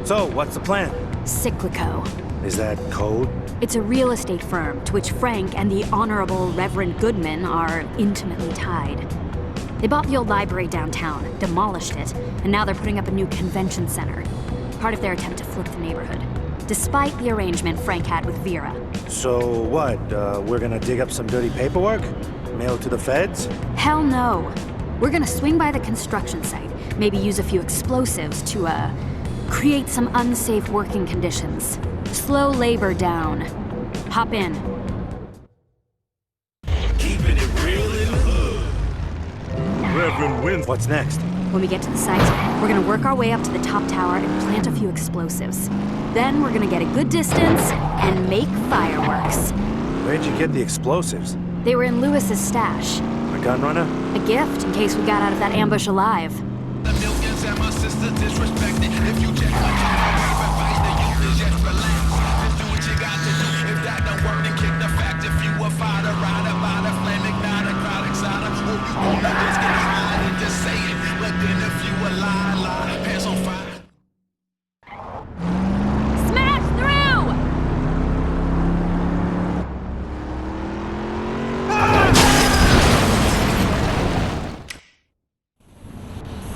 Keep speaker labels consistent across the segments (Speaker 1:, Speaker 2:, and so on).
Speaker 1: So, what's the plan?
Speaker 2: Cyclico.
Speaker 1: Is that code?
Speaker 2: It's a real estate firm to which Frank and the Honorable Reverend Goodman are intimately tied. They bought the old library downtown, demolished it, and now they're putting up a new convention center. Part of their attempt to flip the neighborhood. Despite the arrangement Frank had with Vera.
Speaker 1: So what, we're gonna dig up some dirty paperwork? Mail it to the feds?
Speaker 2: Hell no. We're gonna swing by the construction site, maybe use a few explosives to, create some unsafe working conditions. Slow labor down. Hop in.
Speaker 3: Keeping it real in the hood.
Speaker 1: Reverend wins. What's next?
Speaker 2: When we get to the site, we're gonna work our way up to the top tower and plant a few explosives. Then we're gonna get a good distance and make fireworks.
Speaker 1: Where'd you get the explosives?
Speaker 2: They were in Lewis's stash.
Speaker 1: A gun runner?
Speaker 2: A gift in case we got out of that ambush alive.
Speaker 3: The millions and my sister disrespected. If you check my advice, the youth is just relax. Just do what you got to do. If that don't work, then kick the fact. If you a fighter, rider, by the flame, ignite a crowd, excited. Or you wanna just get high and just say it. But then if you a lie, pants on fire.
Speaker 2: Smash through!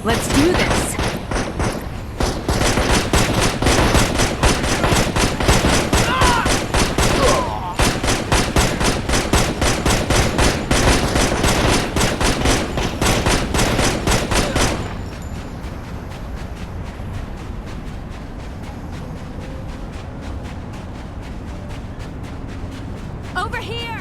Speaker 2: Let's do this. Over here!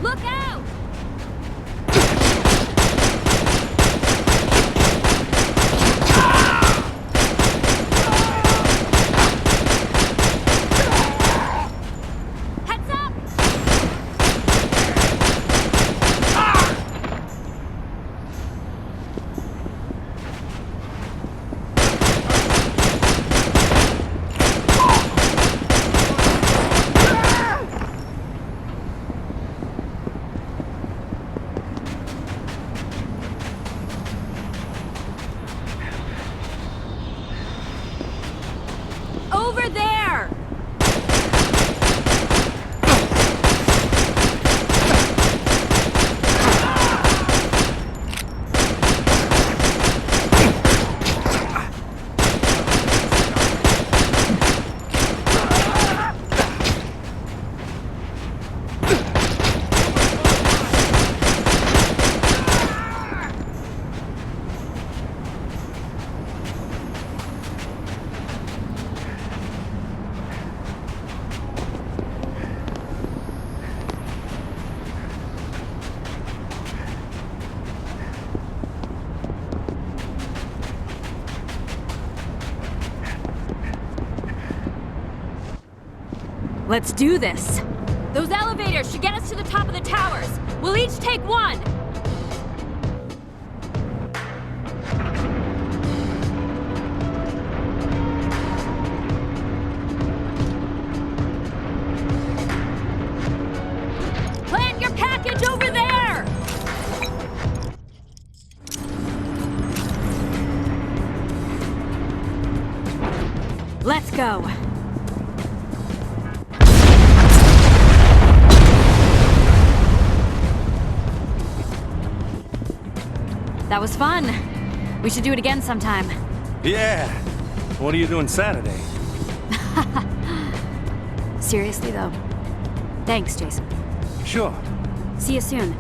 Speaker 2: Look out! Heads up! Over there! Let's do this. Those elevators should get us to the top of the towers. We'll each take one. Plant your package over there! Let's go. That was fun. We should do it again sometime.
Speaker 1: Yeah. What are you doing Saturday?
Speaker 2: Seriously, though. Thanks, Jason.
Speaker 1: Sure.
Speaker 2: See you soon.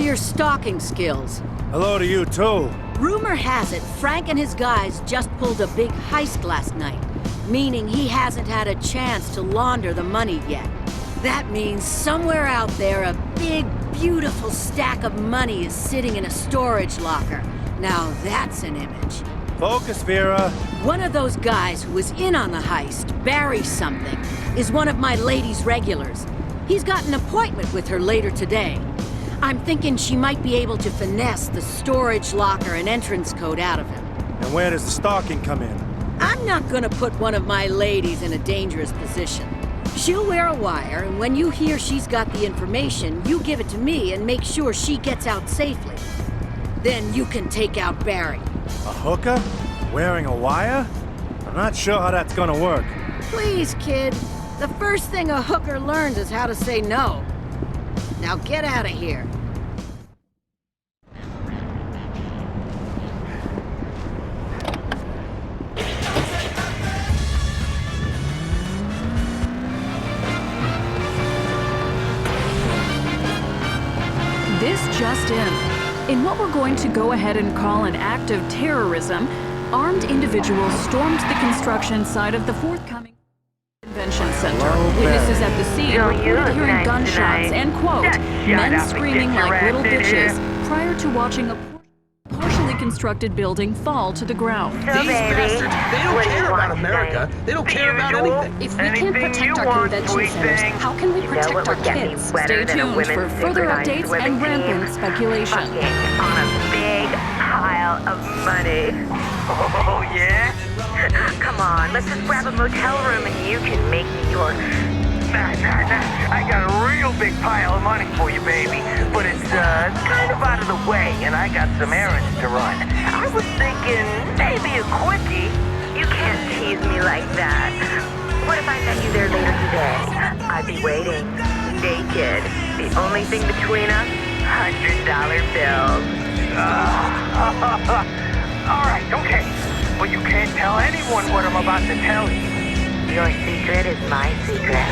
Speaker 4: your stalking skills.
Speaker 1: Hello to you, too.
Speaker 4: Rumor has it Frank and his guys just pulled a big heist last night, meaning he hasn't had a chance to launder the money yet. That means somewhere out there a big, beautiful stack of money is sitting in a storage locker. Now that's an image.
Speaker 1: Focus, Vera.
Speaker 4: One of those guys who was in on the heist, Barry something, is one of my lady's regulars. He's got an appointment with her later today. I'm thinking she might be able to finesse the storage locker and entrance code out of him.
Speaker 1: And where does the stalking come in?
Speaker 4: I'm not gonna put one of my ladies in a dangerous position. She'll wear a wire, and when you hear she's got the information, you give it to me and make sure she gets out safely. Then you can take out Barry.
Speaker 1: A hooker? Wearing a wire? I'm not sure how that's gonna work.
Speaker 4: Please, kid. The first thing a hooker learns is how to say no. Now get out of here.
Speaker 5: This just in what we're going to go ahead and call an act of terrorism, armed individuals stormed the construction site of the forthcoming convention center. Witnesses at the scene reported hearing gunshots and, quote, men screaming like little bitches prior to watching a partially constructed building fall to the ground.
Speaker 6: These bastards, they don't care about America. They don't care about anything.
Speaker 7: If we can't protect our convention centers, how can we protect our kids?
Speaker 5: Stay tuned for further updates and rampant speculation.
Speaker 7: On a big pile of money.
Speaker 8: Oh, yeah?
Speaker 7: Come on, let's just grab a motel room and you can make me your...
Speaker 8: Nah. I got a real big pile of money for you, baby. But it's kind of out of the way, and I got some errands to run. I was thinking maybe a quickie.
Speaker 7: You can't tease me like that. What if I met you there later today? I'd be waiting, naked. The only thing between us, $100 bills.
Speaker 8: All right, okay. But you can't tell anyone what I'm about to tell you.
Speaker 7: Your secret is my secret.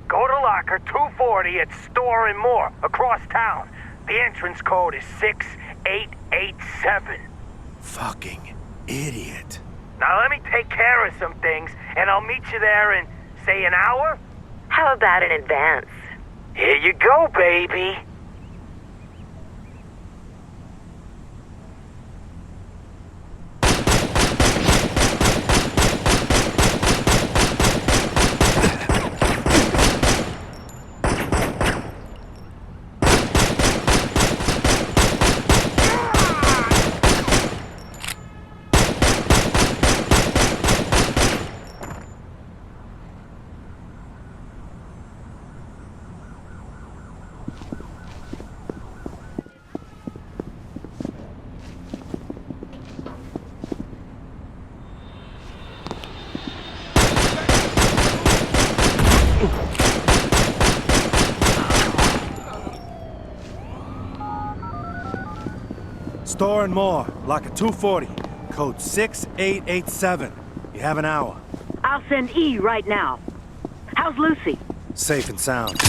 Speaker 8: Go to locker 240 at Store and More, across town. The entrance code is 6887.
Speaker 1: Fucking idiot.
Speaker 8: Now let me take care of some things, and I'll meet you there in, say, an hour?
Speaker 7: How about in advance?
Speaker 8: Here you go, baby.
Speaker 1: Store and More, locker 240, code 6887. You have an hour.
Speaker 7: I'll send E right now. How's Lucy?
Speaker 1: Safe and sound.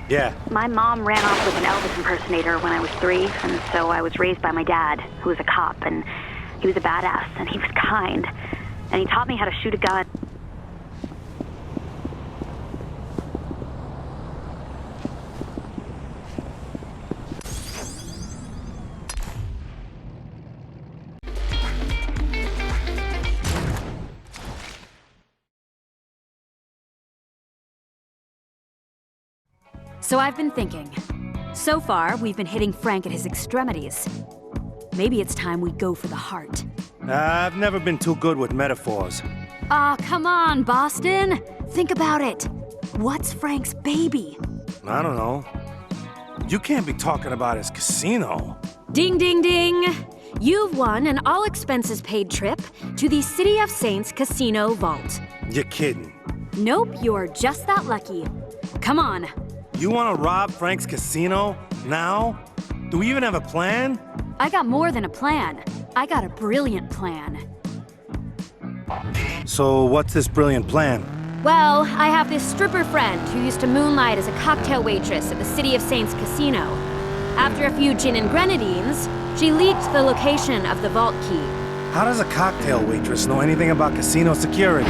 Speaker 1: Yeah.
Speaker 2: My mom ran off with an Elvis impersonator when I was 3, and so I was raised by my dad, who was a cop, and he was a badass, and he was kind. And he taught me how to shoot a gun. So I've been thinking. So far, we've been hitting Frank at his extremities. Maybe it's time we go for the heart.
Speaker 1: I've never been too good with metaphors.
Speaker 2: Aw, come on, Boston! Think about it. What's Frank's baby?
Speaker 1: I don't know. You can't be talking about his casino.
Speaker 2: Ding, ding, ding! You've won an all-expenses-paid trip to the City of Saints Casino Vault.
Speaker 1: You're kidding.
Speaker 2: Nope, you're just that lucky. Come on.
Speaker 1: You want to rob Frank's casino? Now? Do we even have a plan?
Speaker 2: I got more than a plan. I got a brilliant plan.
Speaker 1: So what's this brilliant plan?
Speaker 2: Well, I have this stripper friend who used to moonlight as a cocktail waitress at the City of Saints Casino. After a few gin and grenadines, she leaked the location of the vault key.
Speaker 1: How does a cocktail waitress know anything about casino security?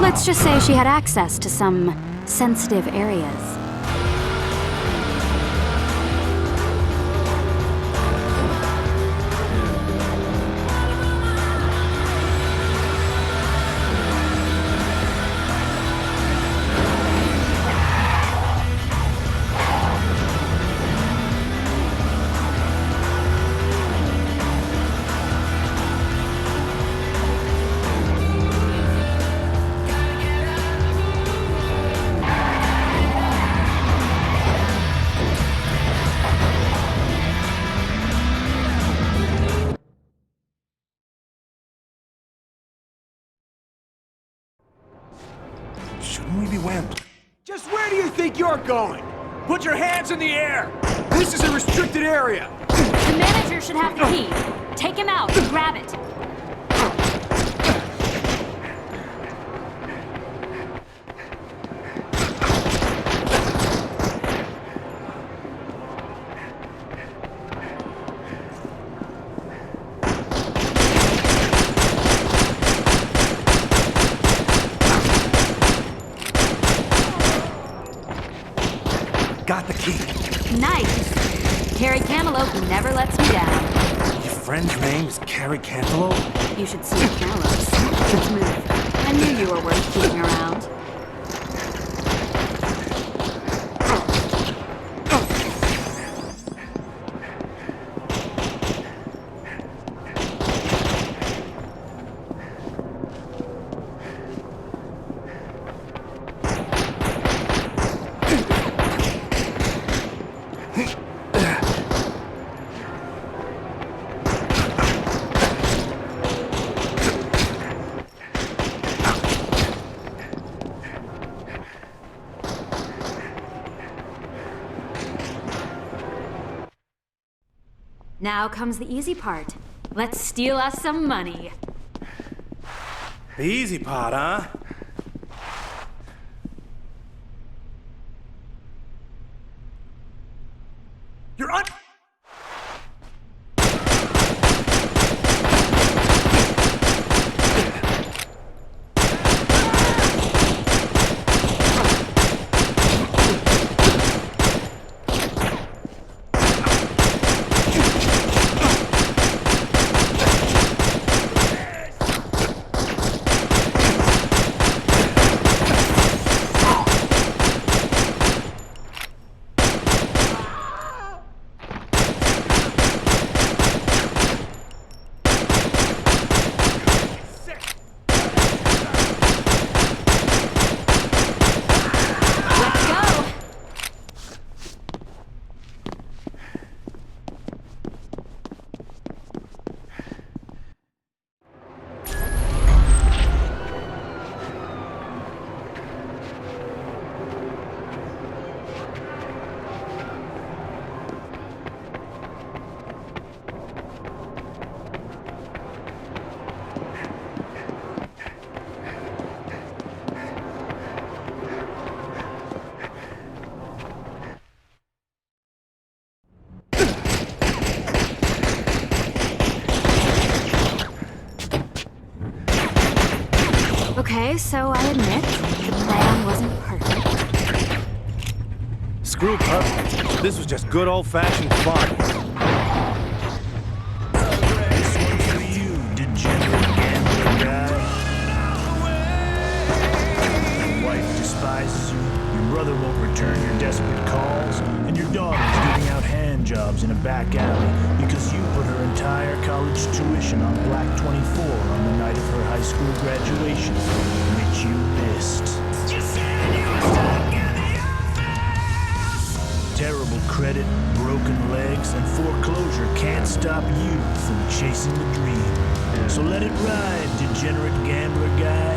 Speaker 2: Let's just say she had access to some sensitive areas.
Speaker 1: Shouldn't we be wearing...
Speaker 9: Just where do you think you're going? Put your hands in the air! This is a restricted area!
Speaker 2: The manager should have the key. Take him out and grab it.
Speaker 1: Got the key.
Speaker 2: Nice. Carrie Camelope never lets me down.
Speaker 1: Your friend's name is Carrie Cantaloupe?
Speaker 2: You should see Cameline's. Let's move. I knew you were worth keeping around. Now comes the easy part. Let's steal us some money.
Speaker 1: The easy part, huh?
Speaker 9: You're un-
Speaker 2: Okay, so I admit, the plan wasn't perfect.
Speaker 1: Screw perfect. This was just good old-fashioned fun.
Speaker 10: This one's for you, degenerate gambling guy. Your wife despises you, your brother won't return your desperate calls, daughter's giving out hand jobs in a back alley because you put her entire college tuition on Black 24 on the night of her high school graduation, which you missed. Terrible credit, broken legs, and foreclosure can't stop you from chasing the dream. So let it ride, degenerate gambler guy.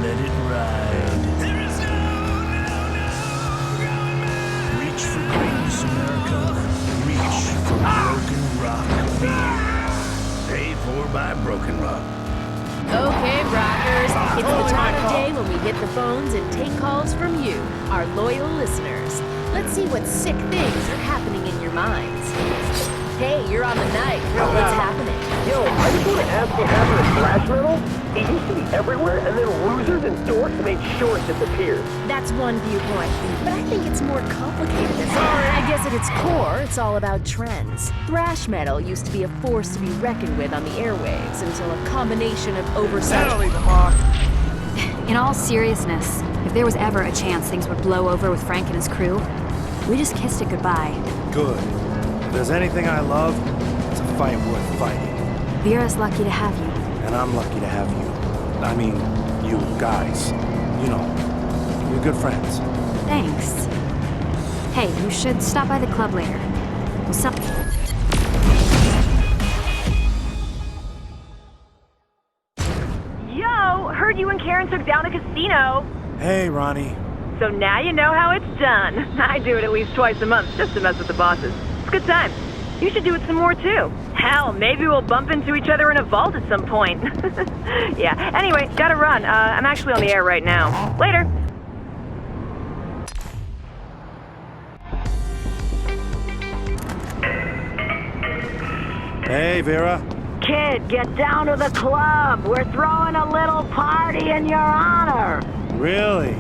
Speaker 10: Let it ride. There is reach for greatness, America. Reach for broken rock beer. Paid for by Broken Rock.
Speaker 11: Okay, rockers, it's the time of day when we hit the phones and take calls from you, our loyal listeners. Let's see what sick things are happening in your minds. Hey, you're on the night. What's happening?
Speaker 8: Yo, I just want to ask what happened to thrash metal. It used to be everywhere, and then losers and dorks made sure it disappeared.
Speaker 11: That's one viewpoint, but I think it's more complicated than that. I guess at its core, it's all about trends. Thrash metal used to be a force to be reckoned with on the airwaves until a combination of oversight.
Speaker 2: In all seriousness, if there was ever a chance things would blow over with Frank and his crew, we just kissed it goodbye.
Speaker 1: Good. If there's anything I love, it's a fight worth fighting.
Speaker 2: Vera's lucky to have you.
Speaker 1: And I'm lucky to have you. I mean, you guys. You know, you're good friends.
Speaker 2: Thanks. Hey, you should stop by the club later. What's up?
Speaker 7: Yo, heard you and Karen took down a casino.
Speaker 1: Hey, Ronnie.
Speaker 7: So now you know how it's done. I do it at least twice a month just to mess with the bosses. It's a good time. You should do it some more too. Hell, maybe we'll bump into each other in a vault at some point. Yeah, anyway, gotta run. I'm actually on the air right now. Later.
Speaker 1: Hey, Vera.
Speaker 4: Kid, get down to the club. We're throwing a little party in your honor.
Speaker 1: Really?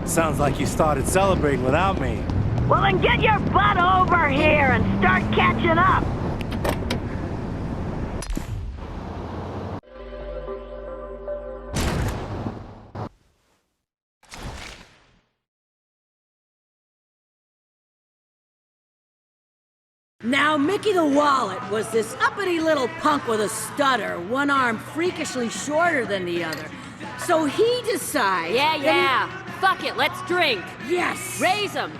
Speaker 1: Sounds like you started celebrating without me.
Speaker 4: Well, then get your butt over here and start catching up. Now, Mickey the Wallet was this uppity little punk with a stutter, one arm freakishly shorter than the other. So he decides...
Speaker 11: Yeah. Fuck it, let's drink.
Speaker 4: Yes!
Speaker 11: Raise 'em.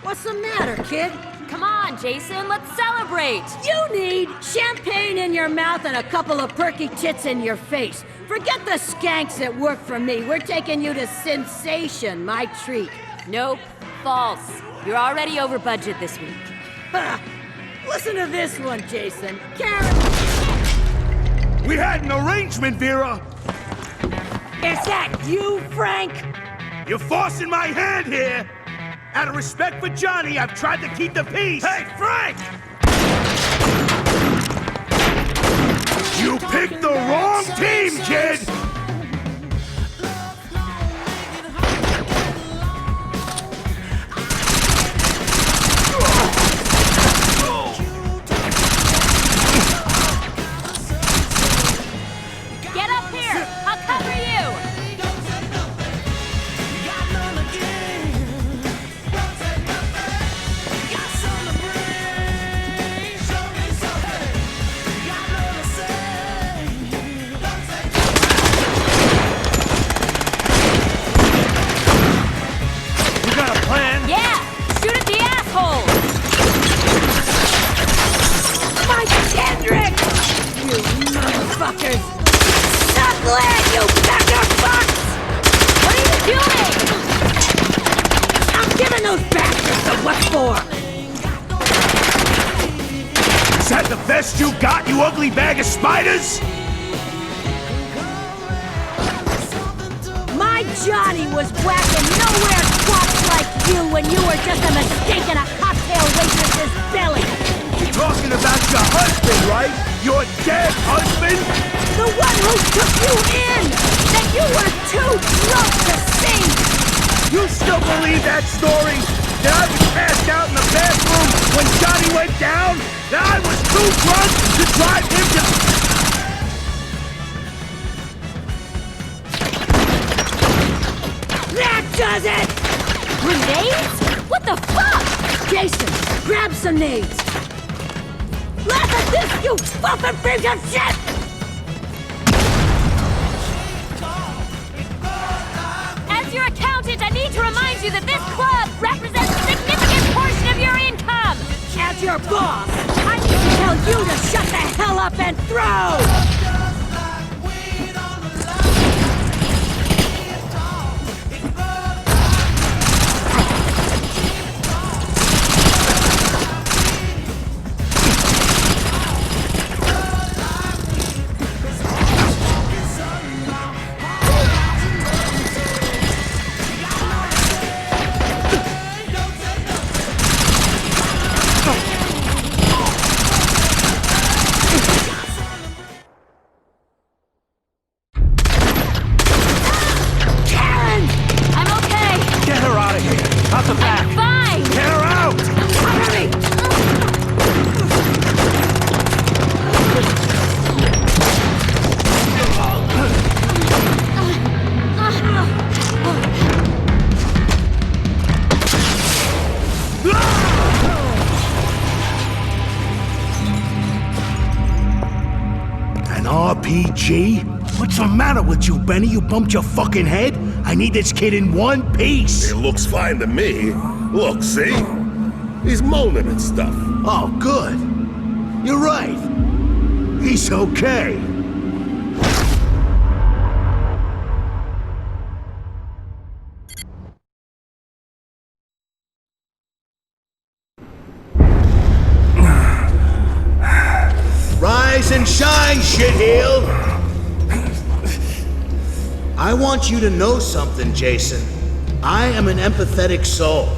Speaker 4: What's the matter, kid?
Speaker 11: Come on, Jason, let's celebrate.
Speaker 4: You need champagne in your mouth and a couple of perky tits in your face. Forget the skanks that work for me. We're taking you to Sensation, my treat.
Speaker 11: Nope, false. You're already over budget this week.
Speaker 4: Listen to this one, Jason. Karen...
Speaker 9: We had an arrangement, Vera.
Speaker 4: Is that you, Frank?
Speaker 9: You're forcing my hand here. Out of respect for Johnny, I've tried to keep the peace. Hey, Frank! You picked the wrong team, kid!
Speaker 11: Get up here! I'll cover you!
Speaker 4: Motherfuckers! Suckling, you bugger fucks!
Speaker 11: What are you doing?
Speaker 4: I'm giving those bastards the what for!
Speaker 9: Is that the best you got, you ugly bag of spiders?
Speaker 4: My Johnny was whacking nowhere twats like you when you were just a mistake in a cocktail waitress's belly!
Speaker 9: You're talking about your husband, right? Your dead husband?
Speaker 4: The one who took you in! That you were too drunk to see!
Speaker 9: You still believe that story? That I was passed out in the bathroom when Johnny went down? That I was too drunk to drive him to...
Speaker 4: That does it! Grenades? What the fuck? Jason, grab some nades. Laugh at this, you fucking piece of shit!
Speaker 2: As your accountant, I need to remind you that this club represents a significant portion of your income!
Speaker 4: As your boss, I need to tell you to shut the hell up and throw!
Speaker 9: RPG? What's the matter with you, Benny? You bumped your fucking head? I need this kid in one piece.
Speaker 12: It looks fine to me. Look, see? He's moaning and stuff.
Speaker 9: Oh, good. You're right. He's okay. Rise and shine, shitheel! I want you to know something, Jason. I am an empathetic soul.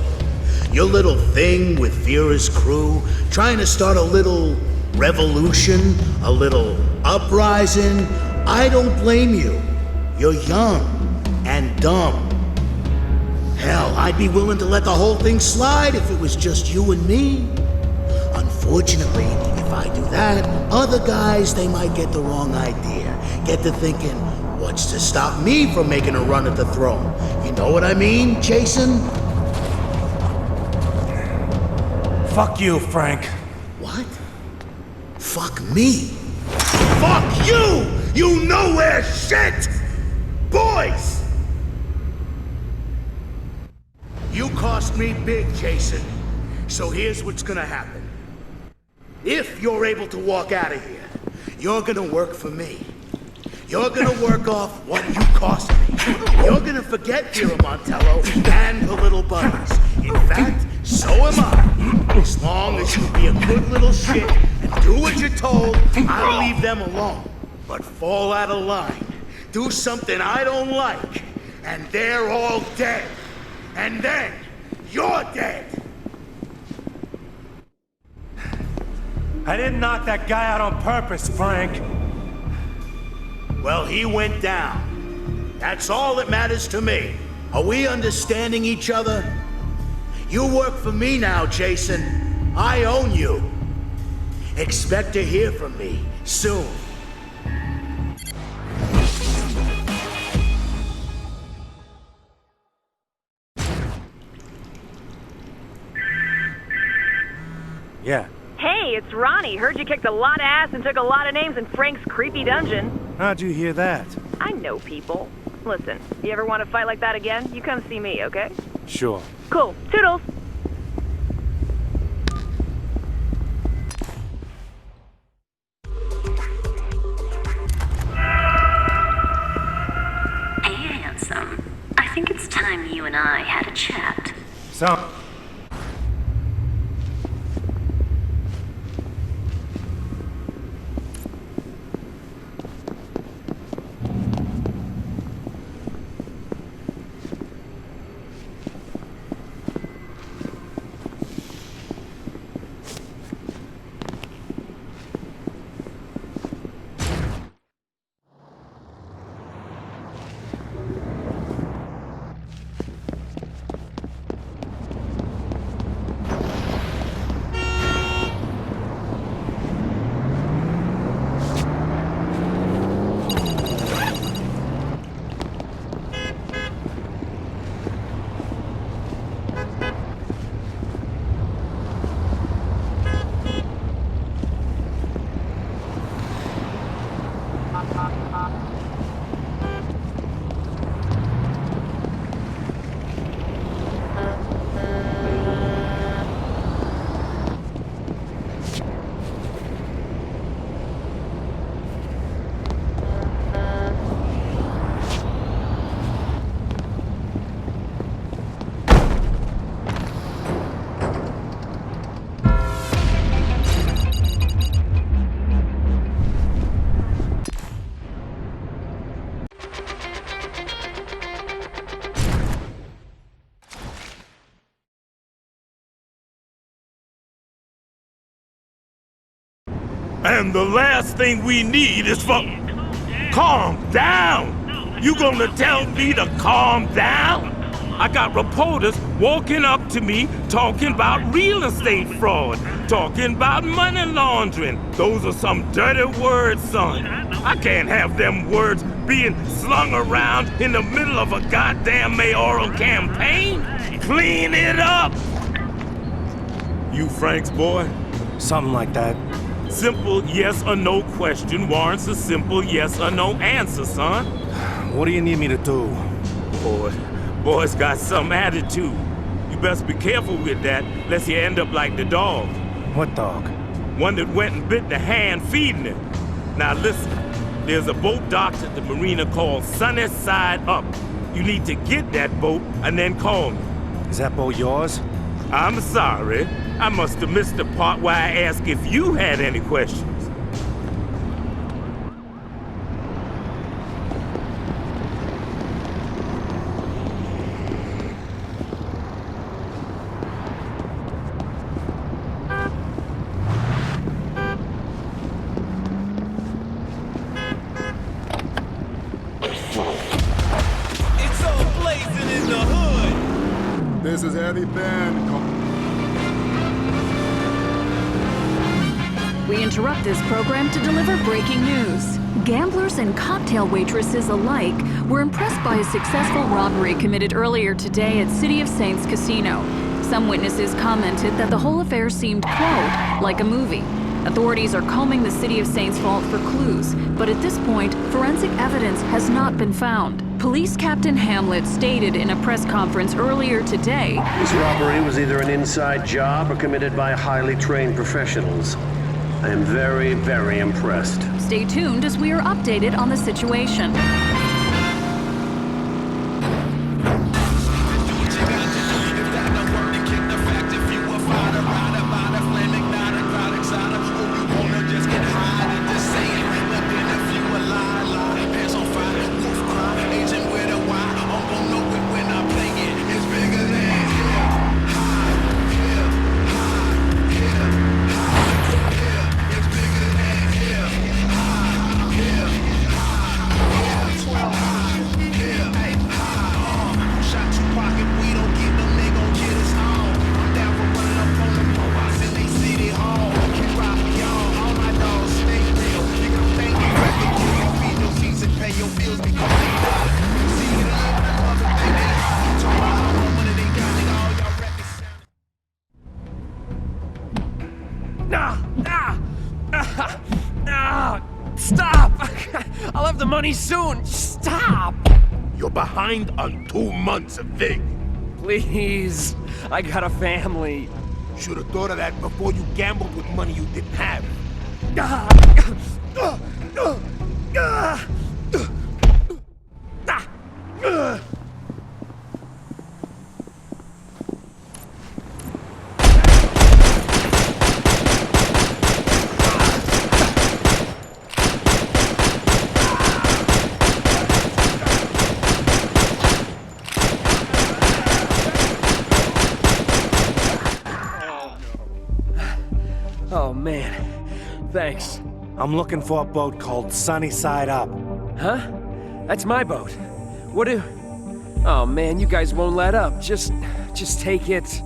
Speaker 9: Your little thing with Vera's crew, trying to start a little revolution, a little uprising, I don't blame you. You're young and dumb. Hell, I'd be willing to let the whole thing slide if it was just you and me. Unfortunately, if I do that, other guys, they might get the wrong idea. Get to thinking, what's to stop me from making a run at the throne? You know what I mean, Jason?
Speaker 1: Fuck you, Frank.
Speaker 9: What? Fuck me? Fuck you! You nowhere shit! Boys! You cost me big, Jason. So here's what's gonna happen. If you're able to walk out of here, you're gonna work for me. You're gonna work off what you cost me. You're gonna forget Vera Montello and the little buddies. In fact, so am I. As long as you be a good little shit and do what you're told, I'll leave them alone. But fall out of line, do something I don't like, and they're all dead. And then, you're dead.
Speaker 1: I didn't knock that guy out on purpose, Frank.
Speaker 9: Well, he went down. That's all that matters to me. Are we understanding each other? You work for me now, Jason. I own you. Expect to hear from me soon.
Speaker 1: Yeah.
Speaker 7: Hey, it's Ronnie. Heard you kicked a lot of ass and took a lot of names in Frank's creepy dungeon.
Speaker 1: How'd you hear that?
Speaker 7: I know people. Listen, you ever want to fight like that again, you come see me, okay?
Speaker 1: Sure.
Speaker 7: Cool. Toodles!
Speaker 13: Hey, handsome. I think it's time you and I had a chat.
Speaker 1: So...
Speaker 12: And the last thing we need is for... Calm down! You gonna tell me to calm down? I got reporters walking up to me talking about real estate fraud, talking about money laundering. Those are some dirty words, son. I can't have them words being slung around in the middle of a goddamn mayoral campaign. Clean it up! You Frank's boy?
Speaker 1: Something like that.
Speaker 12: Simple yes or no question warrants a simple yes or no answer, son.
Speaker 1: What do you need me to do?
Speaker 12: Boy's got some attitude. You best be careful with that, lest you end up like the dog.
Speaker 1: What dog?
Speaker 12: One that went and bit the hand feeding it. Now listen, there's a boat docked at the marina called Sunny Side Up. You need to get that boat and then call me.
Speaker 1: Is that boat yours?
Speaker 12: I'm sorry. I must have missed the part where I asked if you had any questions.
Speaker 3: It's all blazing in the hood.
Speaker 14: This is Eddie Ben.
Speaker 5: We interrupt this program to deliver breaking news. Gamblers and cocktail waitresses alike were impressed by a successful robbery committed earlier today at City of Saints Casino. Some witnesses commented that the whole affair seemed, quote, like a movie. Authorities are combing the City of Saints vault for clues, but at this point, forensic evidence has not been found. Police Captain Hamlet stated in a press conference earlier today,
Speaker 15: "This robbery was either an inside job or committed by highly trained professionals. I am very, very impressed."
Speaker 5: Stay tuned as we are updated on the situation.
Speaker 6: Stop! I'll have the money soon. Stop!
Speaker 12: You're behind on 2 months of VIG.
Speaker 6: Please. I got a family.
Speaker 12: Should have thought of that before you gambled with money you didn't have.
Speaker 6: Oh, man. Thanks.
Speaker 1: I'm looking for a boat called Sunny Side Up.
Speaker 6: Huh? That's my boat. What do... Oh, man, you guys won't let up. Just take it.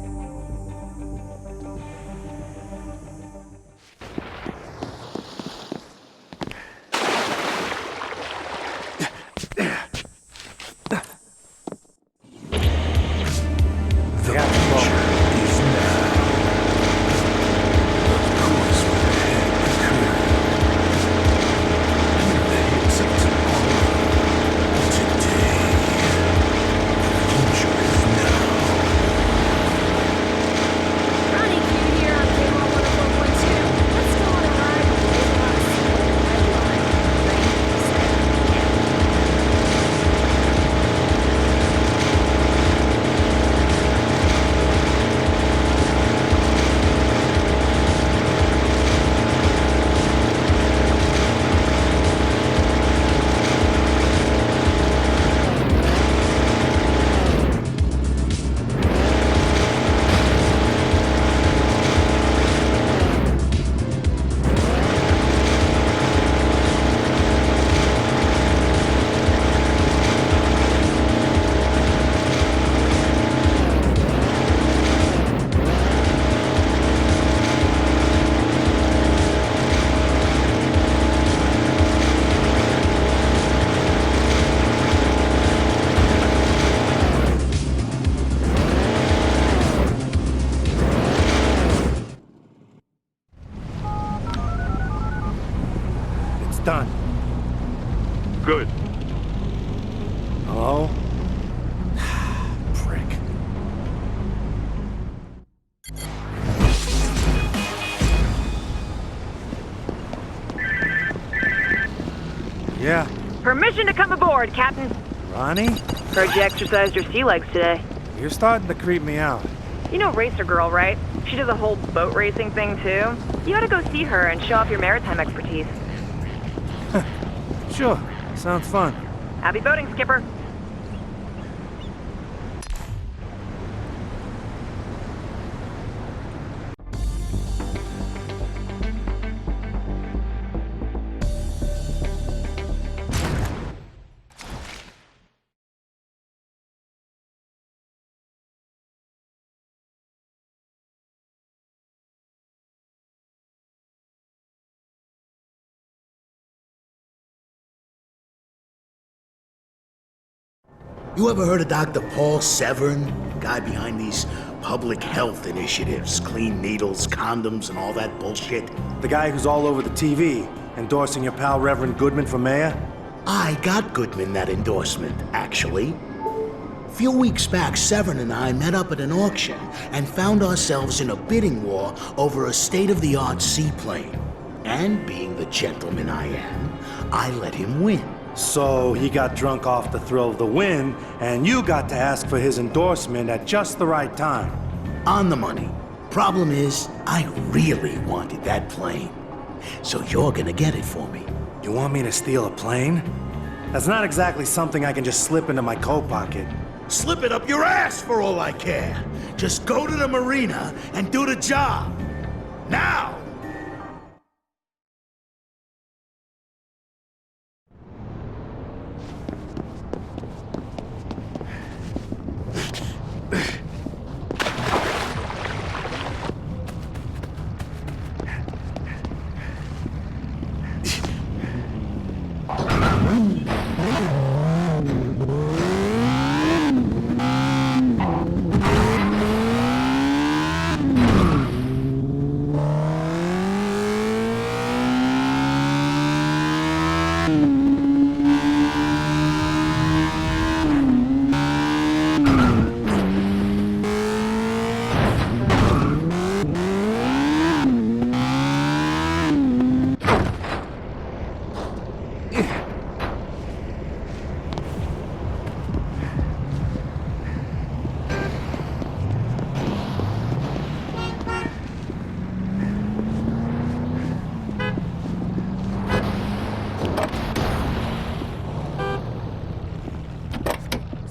Speaker 7: Permission to come aboard, Captain.
Speaker 1: Ronnie?
Speaker 7: Heard you exercised your sea legs today.
Speaker 1: You're starting to creep me out.
Speaker 7: You know Racer Girl, right? She does a whole boat racing thing, too. You ought to go see her and show off your maritime expertise.
Speaker 1: Sure. Sounds fun.
Speaker 7: Happy boating, Skipper.
Speaker 9: You ever heard of Dr. Paul Severn? The guy behind these public health initiatives, clean needles, condoms, and all that bullshit?
Speaker 1: The guy who's all over the TV, endorsing your pal Reverend Goodman for mayor?
Speaker 9: I got Goodman that endorsement, actually. A few weeks back, Severn and I met up at an auction and found ourselves in a bidding war over a state-of-the-art seaplane. And being the gentleman I am, I let him win.
Speaker 1: So he got drunk off the thrill of the win, and you got to ask for his endorsement at just the right time.
Speaker 9: On the money. Problem is, I really wanted that plane. So you're gonna get it for me.
Speaker 1: You want me to steal a plane? That's not exactly something I can just slip into my coat pocket.
Speaker 9: Slip it up your ass for all I care. Just go to the marina and do the job. Now!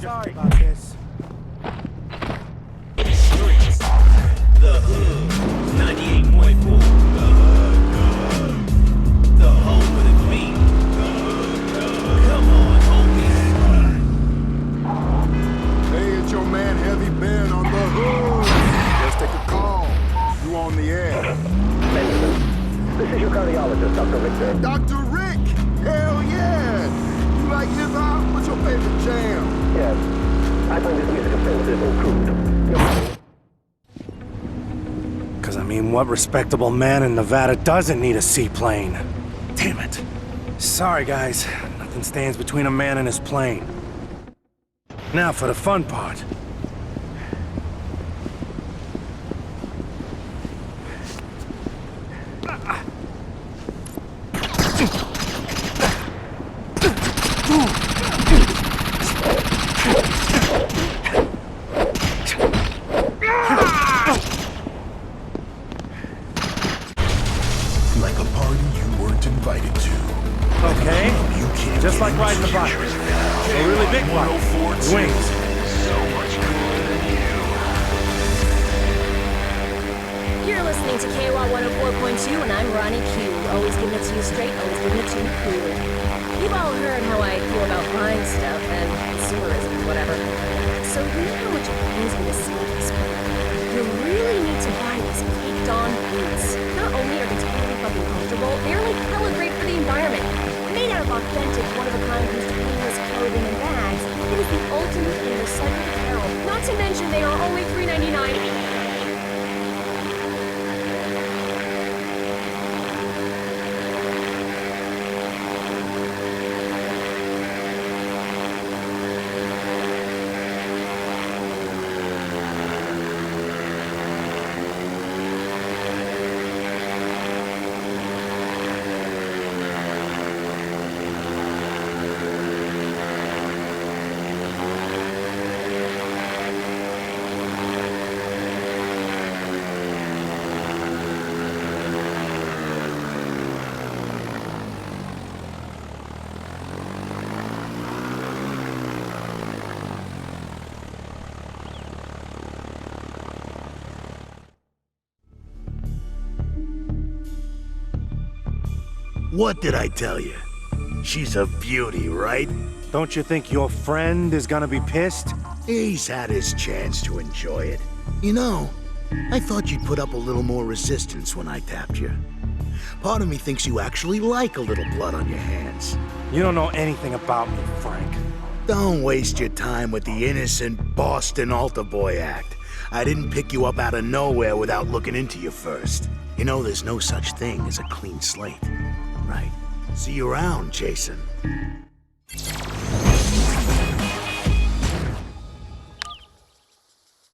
Speaker 1: Sorry about this.
Speaker 16: Streets, the hood, 98.4. The home of the beat. Come on, homies.
Speaker 14: Hey, it's your man Heavy Ben on the hood. Let's take a call. You on the air.
Speaker 17: This is your cardiologist, Dr. Rick.
Speaker 14: Dr. Rick! Hell yeah! You like hip-hop? What's your favorite jam?
Speaker 17: Yes. I find this music offensive and crude.
Speaker 1: Because, I mean, what respectable man in Nevada doesn't need a seaplane? Damn it. Sorry, guys. Nothing stands between a man and his plane. Now for the fun part.
Speaker 18: Like a party you weren't invited to.
Speaker 1: Okay. Just like riding the bike. A really big one. Wings.
Speaker 11: You're listening to KWA 104.2, and I'm Ronnie Q. Always giving it to you straight, always giving it to you cool. You've all heard how I feel about buying stuff and consumerism and whatever. So you know how much it pains me to see this. You really need to buy these caked on boots. Not only are they totally fucking comfortable, they're like hella great for the environment. Made out of authentic, one-of-a-kind used painless clothing and bags, it is the ultimate in recycled apparel. Not to mention they are only $3.99.
Speaker 9: What did I tell you? She's a beauty, right?
Speaker 1: Don't you think your friend is gonna be pissed?
Speaker 9: He's had his chance to enjoy it. You know, I thought you'd put up a little more resistance when I tapped you. Part of me thinks you actually like a little blood on your hands.
Speaker 1: You don't know anything about me, Frank.
Speaker 9: Don't waste your time with the innocent Boston altar boy act. I didn't pick you up out of nowhere without looking into you first. You know there's no such thing as a clean slate, right? See you around, Jason.